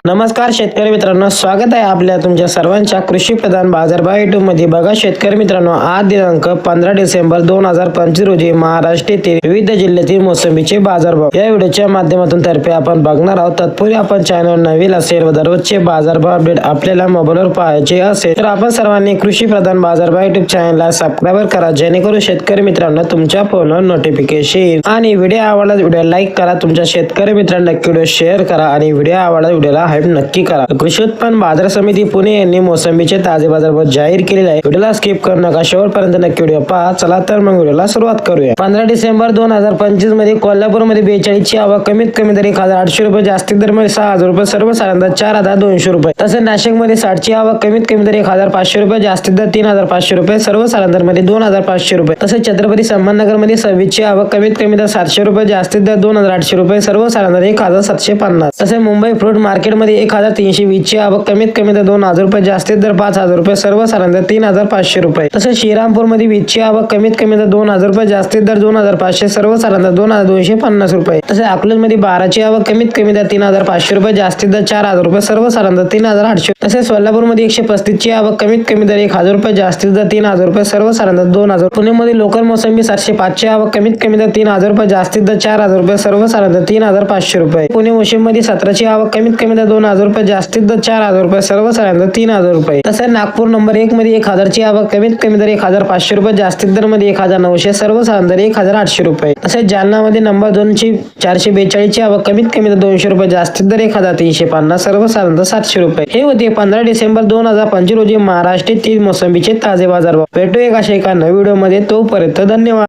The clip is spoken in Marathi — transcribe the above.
नमस्कार शेतकरी मित्रांनो, स्वागत आहे आपल्या तुमच्या सर्वांच्या कृषी प्रधान बाजारभाव युट्यूब मध्ये। बघा शेतकरी मित्रांनो, आज दिनांक 15 डिसेंबर 2025 रोजी महाराष्ट्र येथील विविध जिल्ह्यातील मोसंबीचे बाजारभाव या व्हिडिओच्या माध्यमातून तर्फे आपण बघणार आहोत। तत्पूर्वी आपण चॅनल नवीन असेल व दररोजचे बाजारभाव अपडेट आपल्याला मोबाईलवर पाहायचे असेल तर आपण सर्वांनी कृषी प्रधान बाजारभाव युट्यूब चॅनलला सबस्क्राइब करा, जेणेकरून शेतकरी मित्रांनो तुमच्या फोनवर नोटिफिकेशन आणि व्हिडिओ आवडला व्हिडिओ लाईक करा, तुमच्या शेतकरी मित्रांना व्हिडिओ शेअर करा आणि व्हिडिओ आवडला व्हिडिओला नक्की करा। कृषी उत्पन्न बाजार समिती पुणे यांनी मोसंबीचे ताजे बाजारभाव जाहीर केलेले आहे। व्हिडिओला स्किप करू नका, शेवटपर्यंत नक्की व्हिडिओ पहा। चला तर मग व्हिडिओला सुरुवात करूया। 15 डिसेंबर 2025 मध्ये कोल्हापूर मध्ये 42 ची आवक कमीत कमी दर 1800 रुपये, जास्तीत दर मध्ये 6000 रुपये, सर्वसाधारण 4200 रुपये। तसेच नाशिक मध्ये 60 ची आवक कमीत कमी दर 1500 रुपये, जास्तीत दर 3500 रुपये, सर्वसाधारण दर मध्ये 2500 रुपये। तसेच छत्रपती संभाजीनगर मध्ये 26 ची आवक कमीत कमी दर 700 रुपये, जास्तीत दर 2800 रुपये, सर्वसाधारण दर 1750। तसेच मुंबई फ्रूट मार्केट मध्ये 1320 ची आवक कमीत कमी दर 2000 रुपये, जास्तीत दर 5000 रुपये, सर्वसाधारण दर 3500 रुपये। तसेच श्रीरामपूर मध्ये 20 ची आवक कमीत कमी दर 2000 रुपये, जास्तीत दर 2500, सर्वसाधारण दर 2250 रुपये। तसेच अकलूज मध्ये 12 ची आवक कमीत कमी दर 3500 रुपये, जास्तीत दर 4000 रुपये, सर्वसाधारण दर 3800। तसेच सोलापूर मध्ये 135 ची आवक कमीत कमी दर 1000 रुपये, जास्तीत दर 3000 रुपये, सर्वसाधारण दर 2000। पुणे मध्ये लोकल मोसंबी 705 ची आवक कमीत कमी दर 3000 रुपये, जास्तीत दर 4000 रुपये, सर्वसाधारण दर 3500 रुपये। पुणे मोसंबी मध्ये 17 ची आवक कमीत कमी दर 2000 रुपये, जास्तीत दर 4000 रुपये, सर्वसाधारण दर 3000 रुपये। तसेच नागपूर नंबर 1 मध्ये 1000 ची आवक कमीत कमी दर 1500 रुपये, जास्तीत दर मध्ये 1900, सर्वसाधारण दर 1800 रुपये। तसेच जालना मध्ये नंबर 2 ची 442 ची आवक कमीत कमी दर 200 रुपये, जास्तीत दर 1350, सर्वसाधारण दर 700 रुपये। हे होते 15 डिसेंबर 2025 रोजी महाराष्ट्र येथील मोसंबीचे ताजे बाजारभाव। भेटूया अशा एका नवीन व्हिडिओ मध्ये, तोपर्यंत धन्यवाद।